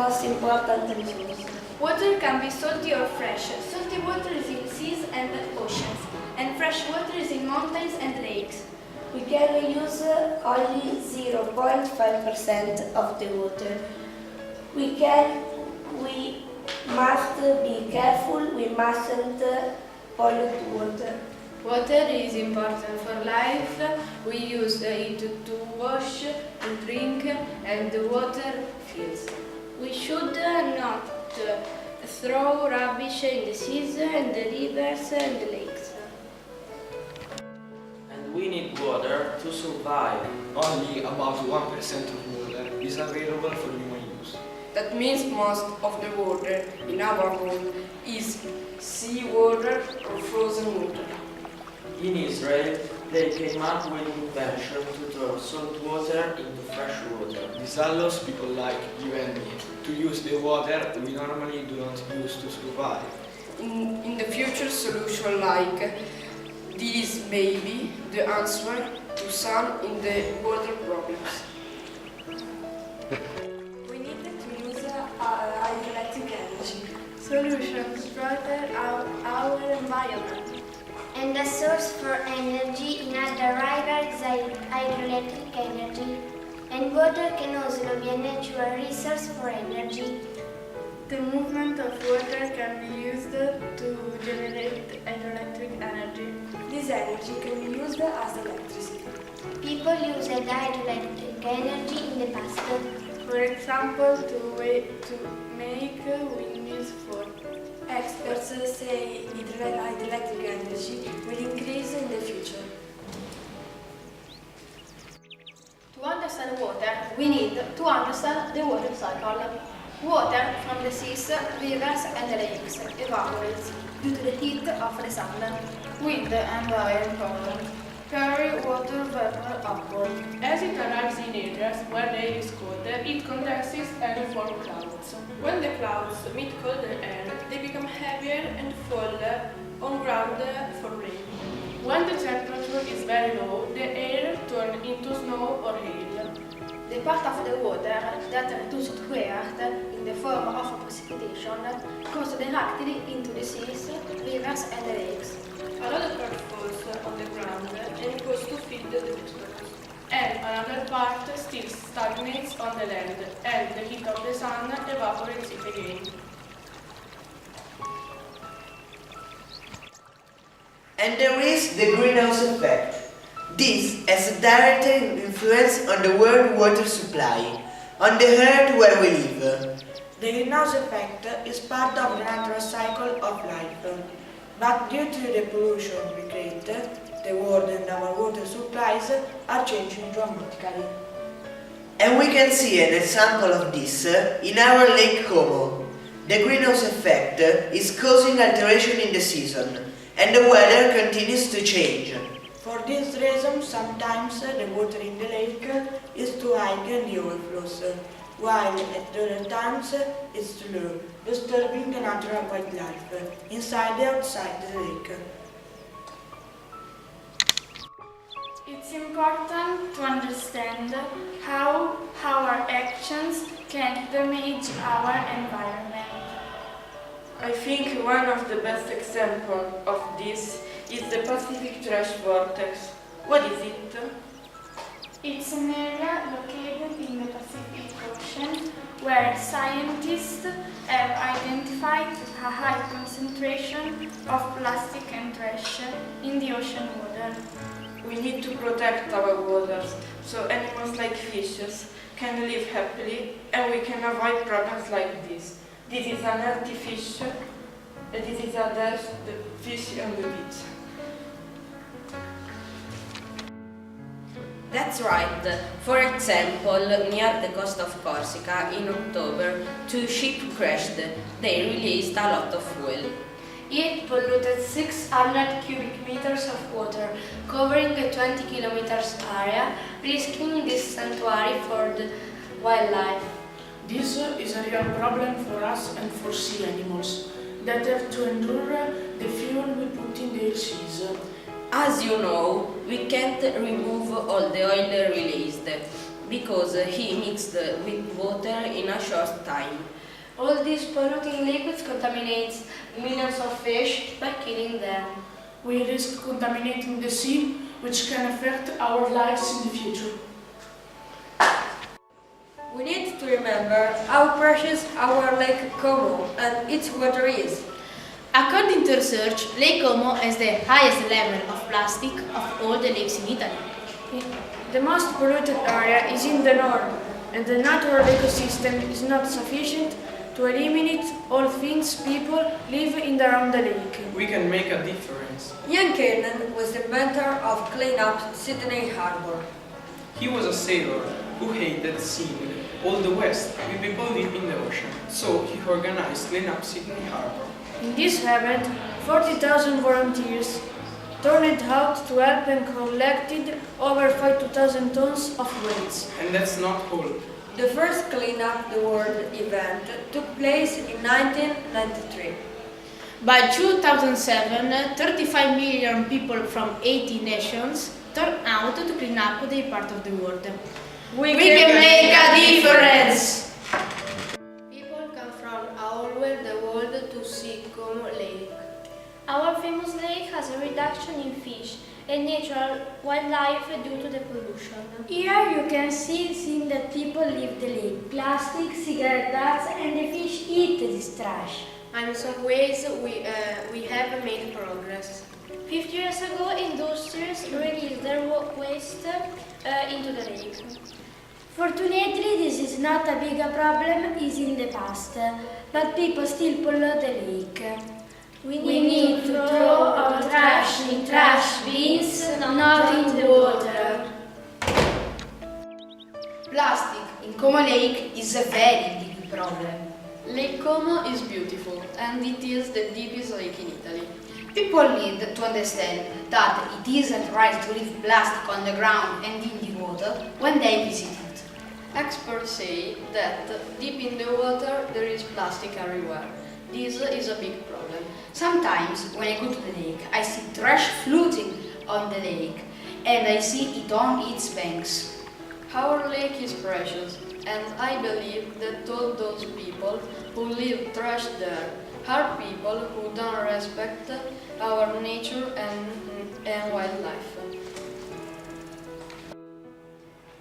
most important resource. Water can be salty or fresh. Salty water is in seas and oceans, and fresh water is in mountains and lakes. We can use only 0.5% of the water. We must be careful, we mustn't pollute water. Water is important for life. We use it to wash, to drink, and the water fills. We should not throw rubbish in the seas and the rivers and the lakes. And we need water to survive. Only about 1% of water is available for human use. That means most of the water in our home is seawater or frozen water. In Israel, they came up with an invention to turn salt water into fresh water. This allows people like you and me to use the water we normally do not use to survive. In the future, solution like this may be the answer to some in the water problems. We need to use hydroelectric energy. Solutions protect our environment. And the source for energy in other rivers is hydroelectric energy. And water can also be a natural resource for energy. The movement of water can be used to generate hydroelectric energy. This energy can be used as electricity. People used hydroelectric energy in the past. For example, to make windmills for. Experts say hydroelectric energy will increase in the future. To understand water, we need to understand the water cycle. Water from the seas, rivers and lakes evaporates due to the heat of the sun. Wind and iron current carry water vapor upward. As it arrives in areas where the air is colder, it condenses and forms clouds. When the clouds meet colder air, they become heavier and fall on ground for rain. When the temperature is very low, the air turns into snow or hail. The part of the water that reduces to earth in the form of precipitation goes directly into the seas, rivers and lakes. Another part falls on the ground and goes to feed the vegetables. And another part still stagnates on the land, and the heat of the sun evaporates it again. And there is the greenhouse effect. This has a direct influence on the world water supply, on the earth where we live. The greenhouse effect is part of the natural cycle of life. But due to the pollution we create, the world and our water supplies are changing dramatically. And we can see an example of this in our Lake Como. The greenhouse effect is causing alteration in the season, and the weather continues to change. For this reason, sometimes the water in the lake is too high and the overflows, while at other times it's too low, disturbing the natural wildlife inside and outside the lake. It's important to understand how our actions can damage our environment. I think one of the best examples of this is the Pacific trash vortex. What is it? It's an area located in the Pacific Ocean where scientists have identified a high concentration of plastic and trash in the ocean water. We need to protect our waters so animals like fishes can live happily and we can avoid problems like this. This is an healthy fish, and this is the fish on the beach. That's right. For example, near the coast of Corsica in October, 2 ships crashed. They released a lot of fuel. It polluted 600 cubic meters of water, covering a 20 kilometers area, risking this sanctuary for the wildlife. This is a real problem for us and for sea animals that have to endure the fuel we put in their seas. As you know, we can't remove all the oil released. because he mixed with water in a short time. All these polluting liquids contaminate millions of fish by killing them. We risk contaminating the sea, which can affect our lives in the future. We need to remember how precious our Lake Como and its water is. According to research, Lake Como has the highest level of plastic of all the lakes in Italy. The most polluted area is in the north, and the natural ecosystem is not sufficient to eliminate all things people live in around the lake. We can make a difference. Ian Cannon was the inventor of Clean Up Sydney Harbour. He was a sailor who hated seeing all the waste with people live in the ocean, so he organized Clean Up Sydney Harbour. In this event, 40,000 volunteers turned out to help and collected over 5,000 tons of waste. And that's not all. The first Clean Up the World event took place in 1993. By 2007, 35 million people from 80 nations turned out to clean up their part of the world. We can make a difference! People come from all over the world to see Como Lake. Our famous lake has a reduction in fish and natural wildlife due to the pollution. Here you can see that people leave the lake. Plastic, cigarette butts and the fish eat this trash. And in some ways we have made progress. 50 years ago, industries released their waste into the lake. Fortunately, this is not a big problem, it's in the past, but people still pollute the lake. We need to throw our trash in trash bins, not in the water. Plastic in Como Lake is a very big problem. Lake Como is beautiful, and it is the deepest lake in Italy. People need to understand that it isn't right to leave plastic on the ground and in the water when they visit it. Experts say that deep in the water there is plastic everywhere. This is a big problem. Sometimes when I go to the lake, I see trash floating on the lake and I see it on its banks. Our lake is precious, and I believe that all those people who leave trash there are people who don't respect our nature and wildlife.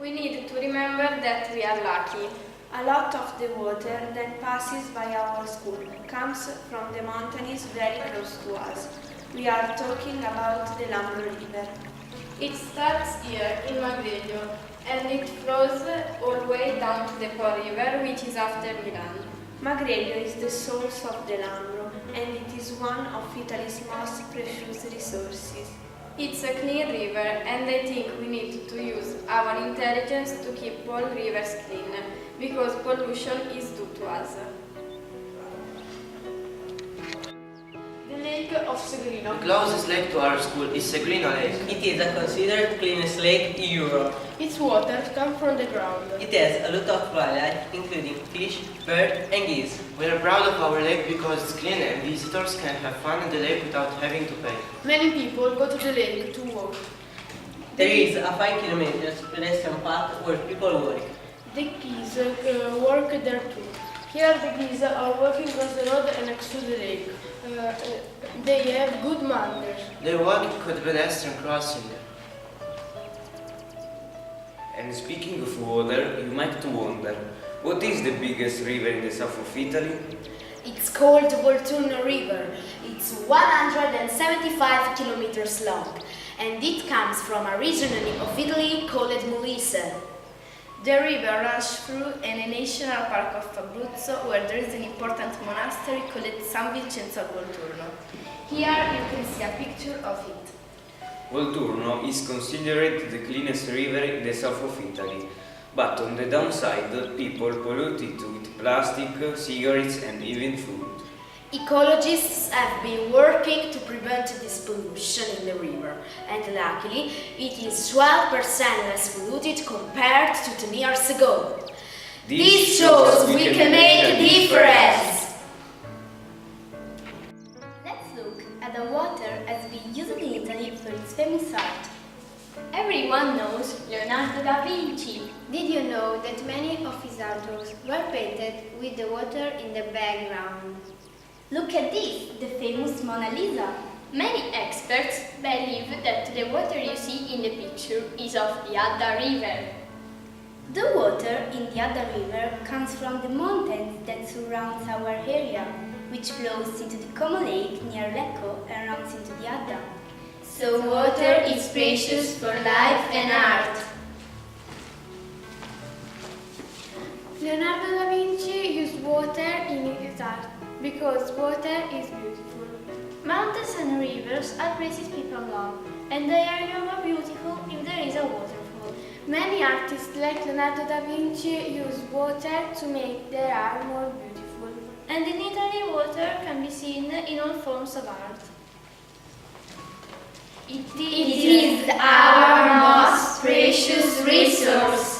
We need to remember that we are lucky. A lot of the water that passes by our school comes from the mountains very close to us. We are talking about the Lambro River. It starts here in Magregio and it flows all the way down to the Po River, which is after Milan. Magregio is the source of the Lambro and it is one of Italy's most precious resources. It's a clean river and I think we need to use our intelligence to keep all rivers clean, because pollution is due to us. The lake of Segrino. The closest lake to our school is Segrino Lake. It is a considered cleanest lake in Europe. Its waters come from the ground. It has a lot of wildlife, including fish, birds and geese. We are proud of our lake because it's clean and visitors can have fun in the lake without having to pay. Many people go to the lake to walk. There is a 5 kilometers pedestrian path where people walk. The geese work there too. Here the geese are walking across the road and next to the lake. They have good manners. They walk at the pedestrian crossing. And speaking of water, you might wonder, what is the biggest river in the south of Italy? It's called the Volturno River. It's 175 kilometers long, and it comes from a region of Italy called Molise. The river runs through a national park of Abruzzo, where there is an important monastery called San Vincenzo al Volturno. Here you can see a picture of it. Volturno is considered the cleanest river in the south of Italy, but on the downside, people pollute it with plastic, cigarettes and even food. Ecologists have been working to prevent this pollution in the river, and luckily it is 12% less polluted compared to 10 years ago. This shows we can make a difference! Let's look at the water as we use it in Italy for its famous art. Every Everyone knows Leonardo da Vinci. Did you know that many of his artworks were painted with the water in the background? Look at this, the famous Mona Lisa. Many experts believe that the water you see in the picture is of the Adda River. The water in the Adda River comes from the mountains that surround our area, which flows into the Como Lake near Lecco and runs into the Adda. So water is precious for life and art. Leonardo da Vinci used water in his art because water is beautiful. Mountains and rivers are places people love, and they are more beautiful if there is a waterfall. Many artists like Leonardo da Vinci use water to make their art more beautiful. And in Italy, water can be seen in all forms of art. It is our most precious resource.